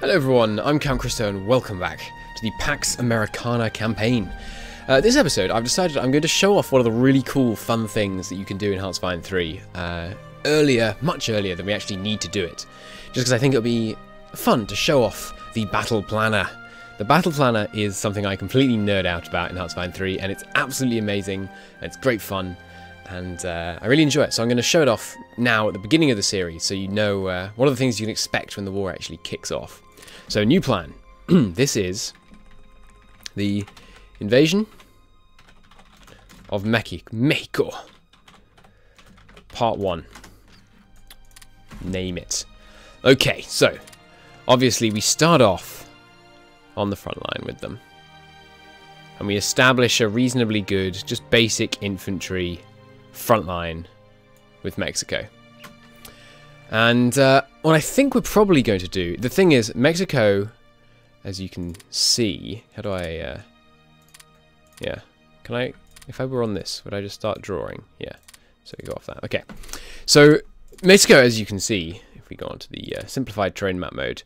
Hello everyone, I'm Count Christo and welcome back to the Pax Americana campaign. This episode I've decided I'm going to show off one of the really cool fun things that you can do in Hearts 3 much earlier than we actually need to do it. Just because I think it'll be fun to show off the Battle Planner. The Battle Planner is something I completely nerd out about in Hearts 3 and it's absolutely amazing and it's great fun and I really enjoy it. So I'm going to show it off now at the beginning of the series so you know what are the things you can expect when the war actually kicks off. So, new plan. This is the invasion of Mexico. Part 1. Name it. Okay, so, obviously we start off on the front line with them. And we establish a reasonably good, just basic infantry front line with Mexico. And what I think we're probably going to do... The thing is, Mexico, as you can see... How do I... yeah. Can I... If I were on this, would I just start drawing? Yeah. So we go off that. Okay. So, Mexico, as you can see, if we go on to the simplified terrain map mode,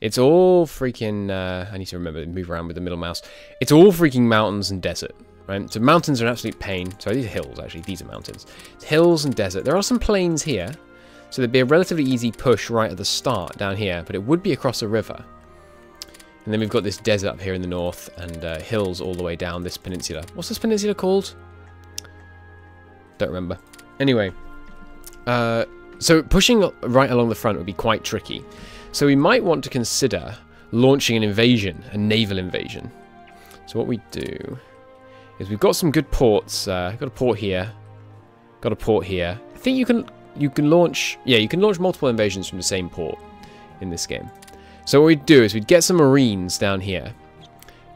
it's all freaking... I need to remember to move around with the middle mouse. It's all freaking mountains and desert. Right? So mountains are an absolute pain. Sorry, these are hills, actually. These are mountains. It's hills and desert. There are some plains here. So there'd be a relatively easy push right at the start down here, but it would be across a river. And then we've got this desert up here in the north, and hills all the way down this peninsula. What's this peninsula called? Don't remember. Anyway, so pushing right along the front would be quite tricky. So we might want to consider launching an invasion, a naval invasion. So what we do is we've got some good ports. Got a port here, got a port here. I think you can launch, yeah, you can launch multiple invasions from the same port in this game. So what we'd do is we'd get some marines down here,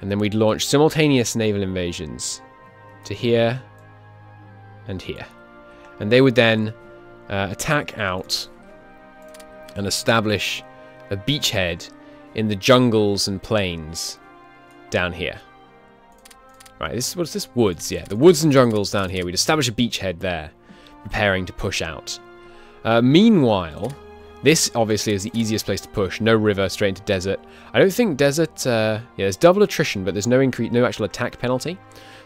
and then we'd launch simultaneous naval invasions to here and here. And they would then attack out and establish a beachhead in the jungles and plains down here. Right, what's this? Woods, yeah. The woods and jungles down here. We'd establish a beachhead there, preparing to push out. Meanwhile, this obviously is the easiest place to push. No river, straight into desert. I don't think desert... yeah, there's double attrition, but there's no actual attack penalty.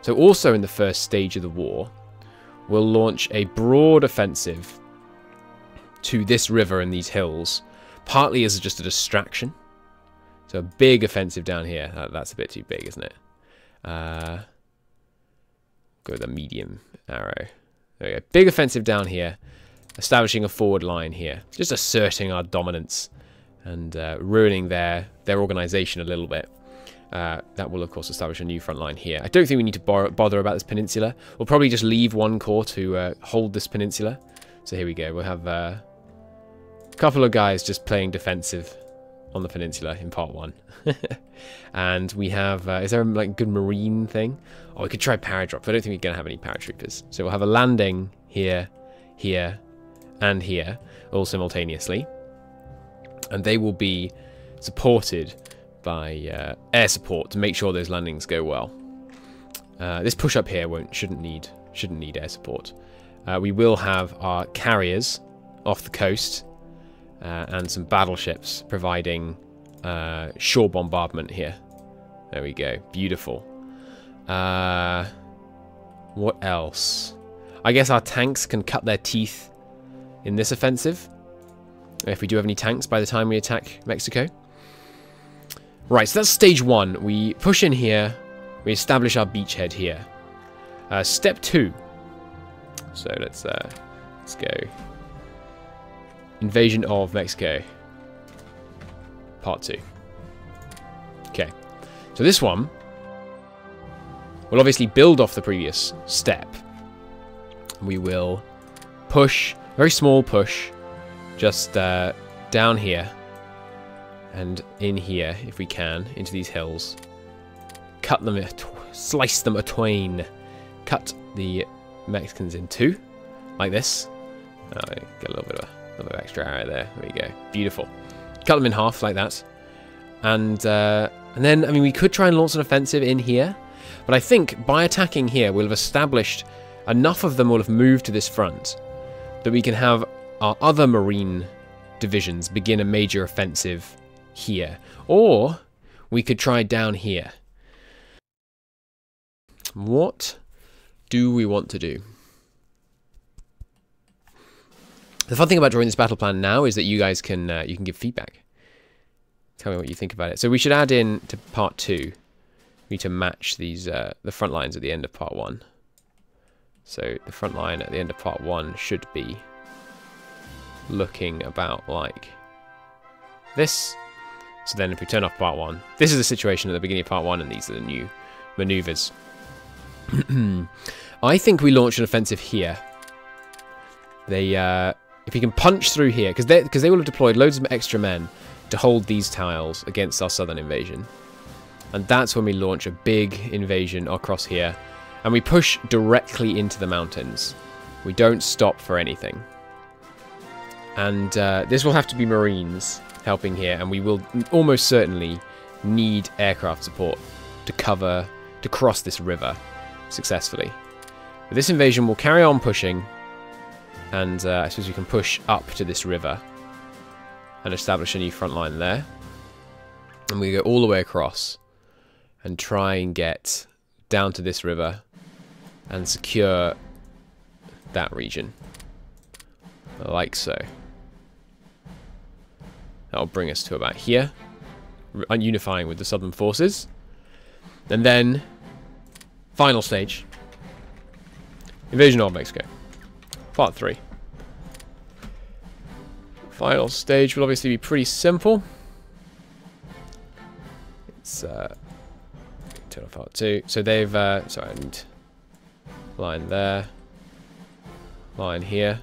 So also in the first stage of the war, we'll launch a broad offensive to this river and these hills, partly as just a distraction. So a big offensive down here. That's a bit too big, isn't it? Go with a medium arrow. There we go. Big offensive down here. Establishing a forward line here. Just asserting our dominance and ruining their organisation a little bit. That will, of course, establish a new front line here. I don't think we need to bother about this peninsula. We'll probably just leave one corps to hold this peninsula. So here we go. We'll have a couple of guys just playing defensive on the peninsula in part 1. And we have... is there a good marine thing? Oh, we could try paradrop. I don't think we're going to have any paratroopers. So we'll have a landing here, here, and here, all simultaneously. And they will be supported by air support to make sure those landings go well. This push up here shouldn't need air support. We will have our carriers off the coast and some battleships providing shore bombardment here. There we go. Beautiful. What else? I guess our tanks can cut their teeth in this offensive, if we do have any tanks by the time we attack Mexico. Right, so that's stage 1. We push in here, we establish our beachhead here. Step 2. So let's go. Invasion of Mexico. Part 2. Okay, so this one will obviously build off the previous step. We will push, very small push, just down here and in here, if we can, into these hills. Cut them, slice them a twain. Cut the Mexicans in two, like this. Oh, get a little bit of extra arrow there. There we go. Beautiful. Cut them in half like that. And then, I mean, we could try and launch an offensive in here. But I think by attacking here, we'll have established... Enough of them will have moved to this front that we can have our other marine divisions begin a major offensive here. Or we could try down here. What do we want to do? The fun thing about drawing this battle plan now is that you guys can you can give feedback. Tell me what you think about it. So we should add in to part 2. We need to match these the front lines at the end of part 1. So the front line at the end of part 1 should be looking about like this. So then if we turn off part 1, this is the situation at the beginning of part 1, and these are the new maneuvers. I think we launch an offensive here. They if we can punch through here, because they will have deployed loads of extra men to hold these tiles against our southern invasion. And that's when we launch a big invasion across here. And we push directly into the mountains. We don't stop for anything. And this will have to be Marines helping here. And we will almost certainly need aircraft support to cross this river successfully. But this invasion will carry on pushing. And I suppose we can push up to this river and establish a new front line there. And we go all the way across and try and get down to this river and secure that region. Like so. That'll bring us to about here, unifying with the southern forces. And then, final stage, invasion of Mexico. Part 3. Final stage will obviously be pretty simple. It's turn off part 2. So they've sorry, I need line there, line here.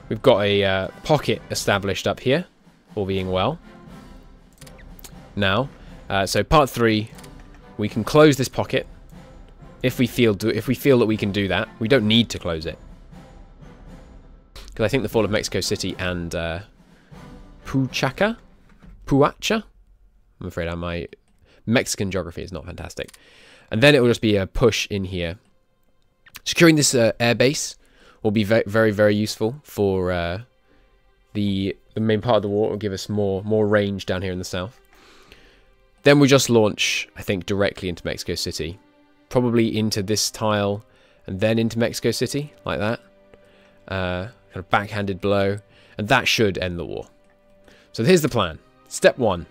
We've got a pocket established up here, all being well. Now, so part 3, we can close this pocket. If we feel that we can do that, we don't need to close it, because I think the fall of Mexico City and Puacha. I'm afraid my Mexican geography is not fantastic. And then it will just be a push in here. Securing this air base will be very, very useful for the main part of the war. It will give us more range down here in the south. Then we just launch, I think, directly into Mexico City. Probably into this tile and then into Mexico City, like that. Kind of backhanded blow. And that should end the war. So here's the plan. Step 1.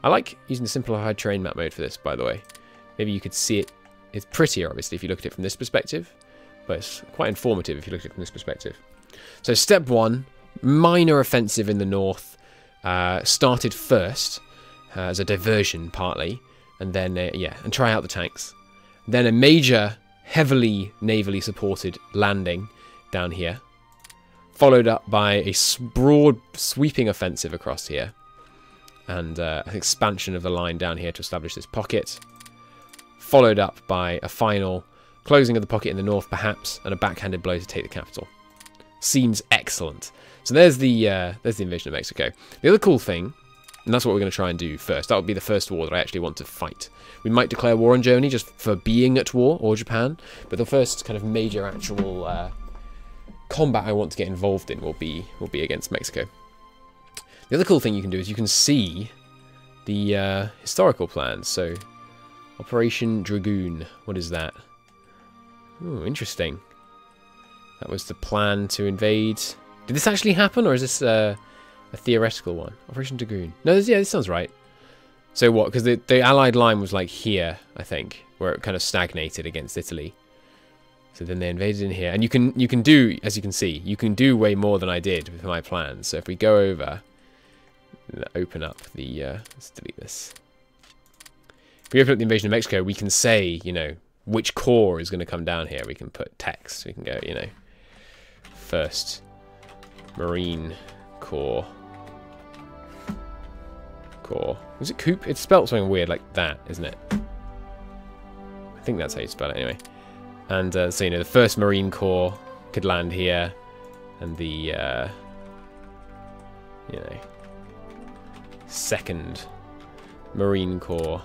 I like using the simplified terrain map mode for this, by the way. Maybe you could see it. It's prettier, obviously, if you look at it from this perspective. But it's quite informative if you look at it from this perspective. So step 1, minor offensive in the north. Started first as a diversion, partly. And then, and try out the tanks. Then a major, heavily navally supported landing down here. Followed up by a broad, sweeping offensive across here. And an expansion of the line down here to establish this pocket. Followed up by a final closing of the pocket in the north, perhaps, and a backhanded blow to take the capital. Seems excellent. So there's the invasion of Mexico. The other cool thing, and that's what we're going to try and do first. That would be the first war that I actually want to fight. We might declare war on Germany just for being at war, or Japan. But the first kind of major actual combat I want to get involved in will be against Mexico. The other cool thing you can do is you can see the historical plans. So, Operation Dragoon. What is that? Oh, interesting. That was the plan to invade. Did this actually happen, or is this a theoretical one? Operation Dragoon. No, this sounds right. So what? Because the Allied line was like here, I think, where it kind of stagnated against Italy. So then they invaded in here, and you can do, as you can see, you can do way more than I did with my plans. So if we go over, open up the let's delete this. If we open up the invasion of Mexico, we can say, you know, which corps is going to come down here. We can put text. We can go, you know, first Marine Corps. Is it Coop? It's spelled something weird like that, isn't it? I think that's how you spell it anyway. And so, you know, the 1st Marine Corps could land here. And the, you know, 2nd Marine Corps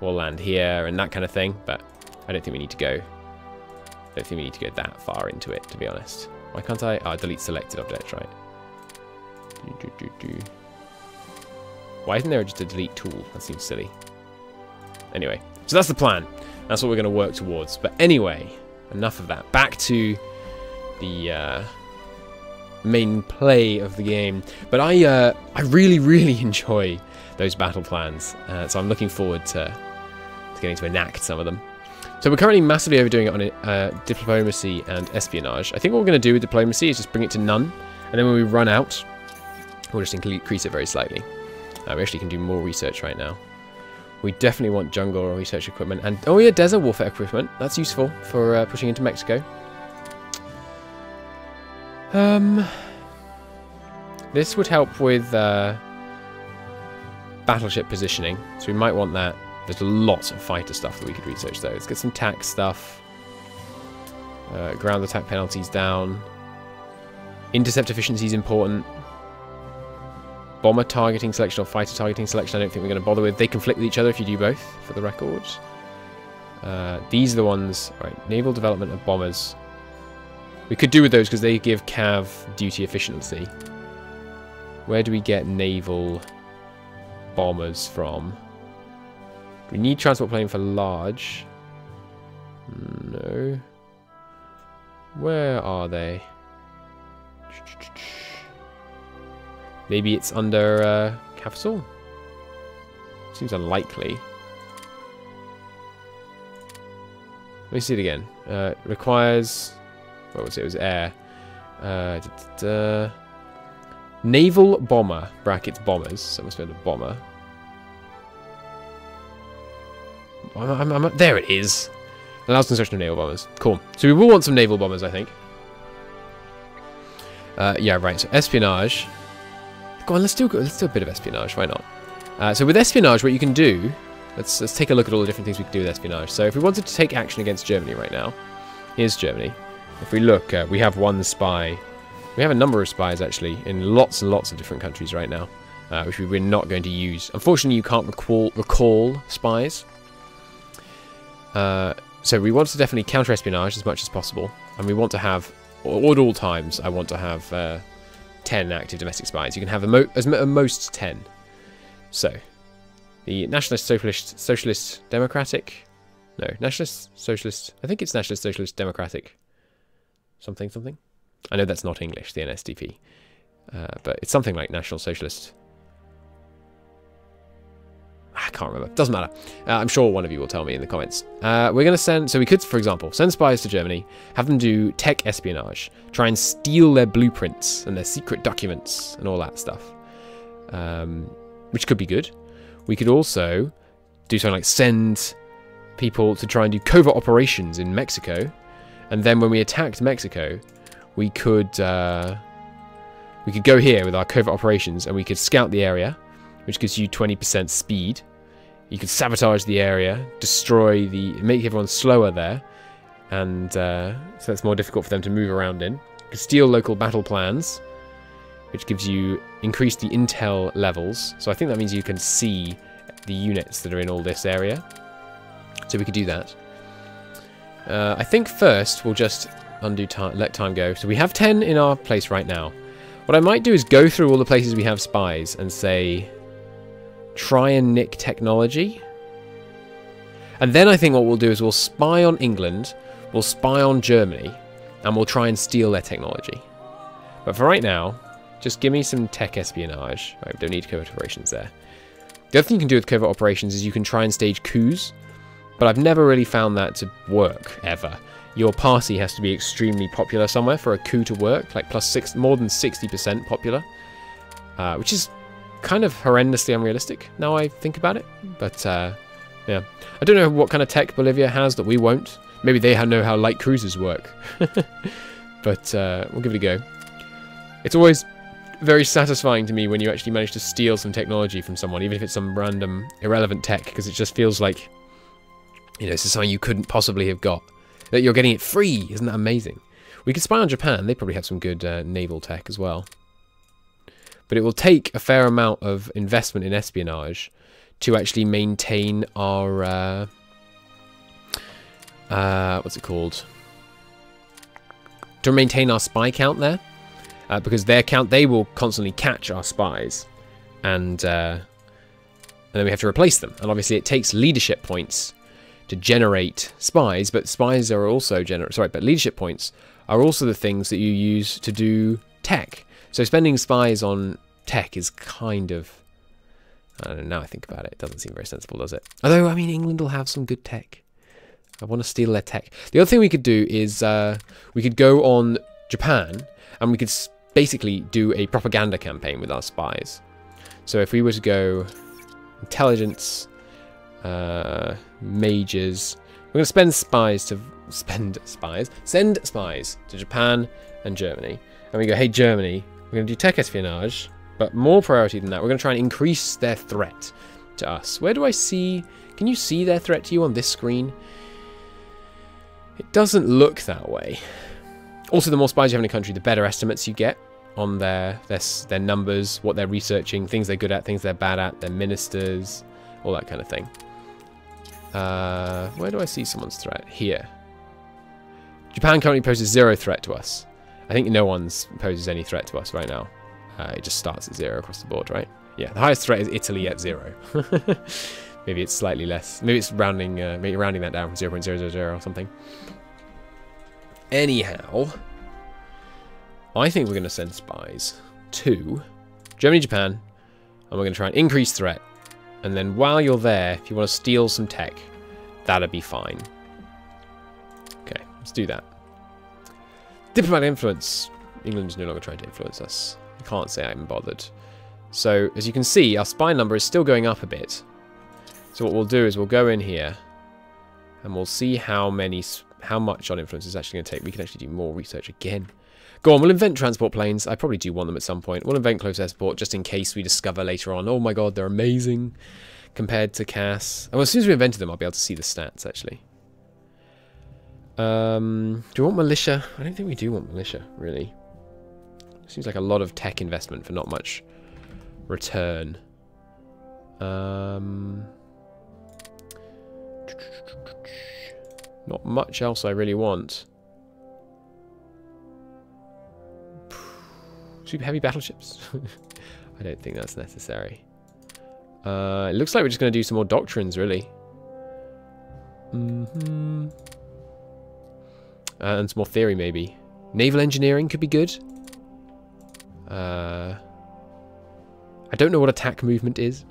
will land here and that kind of thing. But I don't think we need to go. I don't think we need to go that far into it, to be honest. Why can't I? Oh, delete selected objects, right? Why isn't there just a delete tool? That seems silly. Anyway, so that's the plan. That's what we're going to work towards. But anyway, enough of that. Back to the main play of the game. But I really, really enjoy those battle plans. So I'm looking forward to getting to enact some of them. So we're currently massively overdoing it on diplomacy and espionage. I think what we're going to do with diplomacy is just bring it to none. And then when we run out, we'll just increase it very slightly. We actually can do more research right now. We definitely want jungle research equipment. And, oh yeah, desert warfare equipment. That's useful for pushing into Mexico. This would help with battleship positioning. So we might want that. There's lots of fighter stuff that we could research though. Let's get some tax stuff. Ground attack penalties down. Intercept efficiency is important. Bomber targeting selection or fighter targeting selection I don't think we're going to bother with. They conflict with each other if you do both, for the record. These are the ones... Right, naval development of bombers. We could do with those because they give cav duty efficiency. Where do we get naval bombers from? We need transport plane for large. No. Where are they? Maybe it's under capital? Seems unlikely. Let me see it again. Requires... What was it? It was air. Naval bomber. Brackets bombers. So I must be a bomber. There it is. Allows construction of naval bombers. Cool. So we will want some naval bombers, I think. Yeah, right. So espionage. Go on, let's do a bit of espionage. Why not? So with espionage, what you can do... Let's take a look at all the different things we can do with espionage. So if we wanted to take action against Germany right now, here's Germany. If we look, we have one spy. We have a number of spies actually in lots and lots of different countries right now, which we're not going to use. Unfortunately, you can't recall spies. So we want to definitely counter espionage as much as possible, and we want to have, or at all times, I want to have 10 active domestic spies. You can have most 10. So the Nationalist Socialist Democratic, no, Nationalist Socialist. I think it's Nationalist Socialist Democratic. Something. I know that's not English, the NSDP, but it's something like National Socialist. I can't remember. Doesn't matter. I'm sure one of you will tell me in the comments. We're going to send... So we could, for example, send spies to Germany, have them do tech espionage, try and steal their blueprints and their secret documents and all that stuff, which could be good. We could also do something like send people to try and do covert operations in Mexico, and then when we attacked Mexico, we could go here with our covert operations and we could scout the area, which gives you 20% speed. You could sabotage the area, make everyone slower there, and so it's more difficult for them to move around in. You could steal local battle plans, which gives you increase the intel levels. So I think that means you can see the units that are in all this area. So we could do that. I think first we'll just undo time, let time go. So we have 10 in our place right now. What I might do is go through all the places we have spies and say, try and nick technology. And then I think what we'll do is we'll spy on England, we'll spy on Germany, and we'll try and steal their technology. But for right now, just give me some tech espionage. Right, we don't need covert operations there. The other thing you can do with covert operations is you can try and stage coups, but I've never really found that to work, ever. Your party has to be extremely popular somewhere for a coup to work, like more than 60% popular, which is kind of horrendously unrealistic now I think about it. But yeah, I don't know what kind of tech Bolivia has that we won't. Maybe they know how light cruisers work. But we'll give it a go. It's always very satisfying to me when you actually manage to steal some technology from someone, even if it's some random irrelevant tech, because it just feels like, you know, this is something you couldn't possibly have got. That you're getting it free. Isn't that amazing? We could spy on Japan. They probably have some good naval tech as well. But it will take a fair amount of investment in espionage to actually maintain our... what's it called? To maintain our spy count there. because they will constantly catch our spies, and then we have to replace them. And obviously, it takes leadership points to generate spies, but spies are also but leadership points are also the things that you use to do tech. So spending spies on tech is kind of, I don't know, now I think about it, it doesn't seem very sensible, does it? Although, I mean, England will have some good tech. I want to steal their tech. The other thing we could do is we could go on Japan, and we could basically do a propaganda campaign with our spies. So if we were to go intelligence, majors, we're going to send spies to Japan and Germany. And we go, hey, Germany, we're going to do tech espionage, but more priority than that, we're going to try and increase their threat to us. Where do I see... Can you see their threat to you on this screen? It doesn't look that way. Also, the more spies you have in a country, the better estimates you get on their numbers, what they're researching, things they're good at, things they're bad at, their ministers, all that kind of thing. Where do I see someone's threat? Here. Japan currently poses 0 threat to us. I think no one poses any threat to us right now. It just starts at 0 across the board, right? Yeah, the highest threat is Italy at 0. Maybe it's slightly less. Maybe it's rounding that down from 0.000 or something. Anyhow, I think we're going to send spies to Germany, Japan, and we're going to try and increase threat. And then while you're there, if you want to steal some tech, that'd be fine. Okay, let's do that. Diplomatic influence. England is no longer trying to influence us. I can't say I'm bothered. So, as you can see, our spy number is still going up a bit. So what we'll do is we'll go in here, and we'll see how much on influence it's actually going to take. We can actually do more research again. Go on, we'll invent transport planes. I probably do want them at some point. We'll invent close air support just in case we discover later on, oh my god, they're amazing compared to CAS. And well, as soon as we invented them, I'll be able to see the stats, actually. Do we want militia? I don't think we do want militia, really. Seems like a lot of tech investment for not much return. Not much else I really want. Super heavy battleships? I don't think that's necessary. It looks like we're just going to do some more doctrines, really. And some more theory, maybe. Naval engineering could be good. I don't know what attack movement is.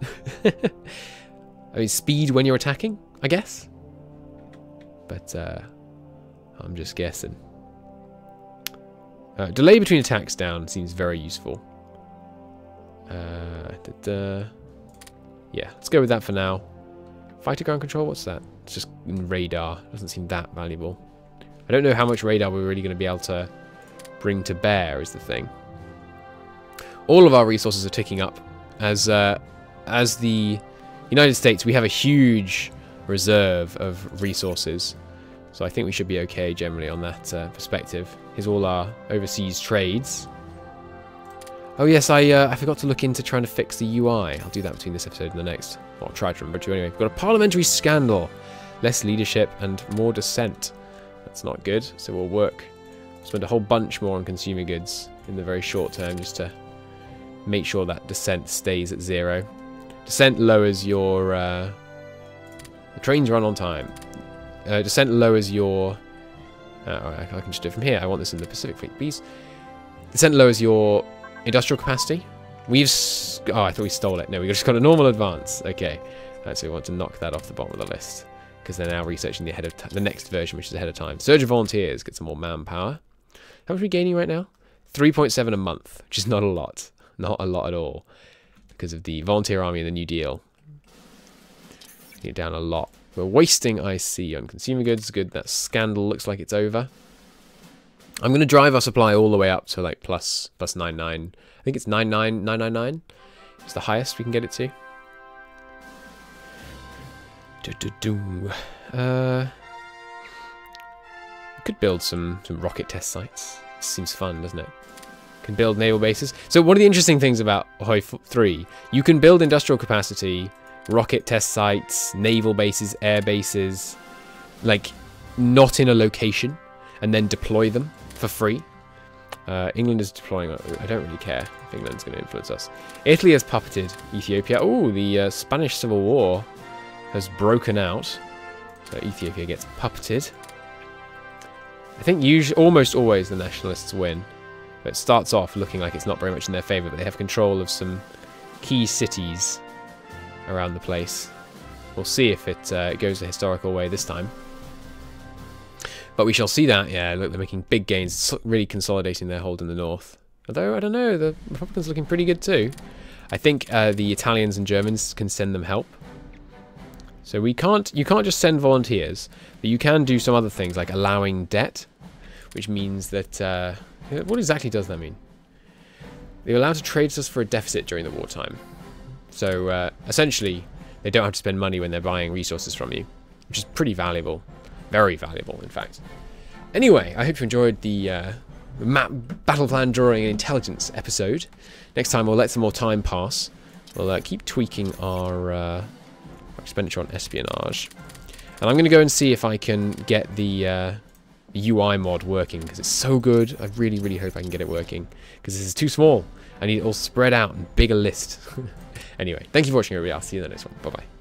I mean, speed when you're attacking, I guess. But I'm just guessing. Delay between attacks down seems very useful. Yeah, let's go with that for now. Fighter ground control, what's that? It's just radar. Doesn't seem that valuable. I don't know how much radar we're really going to be able to bring to bear is the thing. All of our resources are ticking up. As the United States, we have a huge reserve of resources. So I think we should be okay generally on that perspective. Here's all our overseas trades. Oh yes, I forgot to look into trying to fix the UI. I'll do that between this episode and the next. Well, I'll try to remember to anyway. We've got a parliamentary scandal. Less leadership and more dissent. That's not good, so we'll spend a whole bunch more on consumer goods in the very short term just to make sure that dissent stays at 0. Dissent lowers your... the trains run on time. Dissent lowers your... I can just do it from here. I want this in the Pacific Fleet, please. Dissent lowers your industrial capacity. Oh, I thought we stole it. No, we just got a normal advance. Okay. So we want to knock that off the bottom of the list. Because they're now researching the next version, which is ahead of time. Surge of volunteers, get some more manpower. How much are we gaining right now? 3.7 a month, which is not a lot. Not a lot at all. Because of the volunteer army and the New Deal. Get down a lot. We're wasting IC on consumer goods. Good, that scandal looks like it's over. I'm going to drive our supply all the way up to like plus 99. I think it's 99999. It's the highest we can get it to. We could build some rocket test sites. This seems fun, doesn't it? Can build naval bases. So one of the interesting things about Hoi 3, you can build industrial capacity, rocket test sites, naval bases, air bases, like not in a location, and then deploy them for free. England is deploying. I don't really care if England's going to influence us. Italy has puppeted Ethiopia. Oh, the Spanish Civil War has broken out. So Ethiopia gets puppeted. I think almost always the nationalists win. But it starts off looking like it's not very much in their favour, but they have control of some key cities around the place. We'll see if it goes the historical way this time. But we shall see that. Yeah, look, they're making big gains, really consolidating their hold in the north. Although, I don't know, the Republicans are looking pretty good too. I think the Italians and Germans can send them help. So you can't just send volunteers, but you can do some other things, like allowing debt, which means that... what exactly does that mean? They're allowed to trade us for a deficit during the wartime. So, essentially, they don't have to spend money when they're buying resources from you, which is pretty valuable. Very valuable, in fact. Anyway, I hope you enjoyed the map, battle plan drawing and intelligence episode. Next time, we'll let some more time pass. We'll keep tweaking our expenditure on espionage. And I'm going to go and see if I can get the UI mod working, because it's so good. I really, really hope I can get it working, because this is too small. I need it all spread out and bigger list. Anyway, thank you for watching, everybody. I'll see you in the next one. Bye-bye.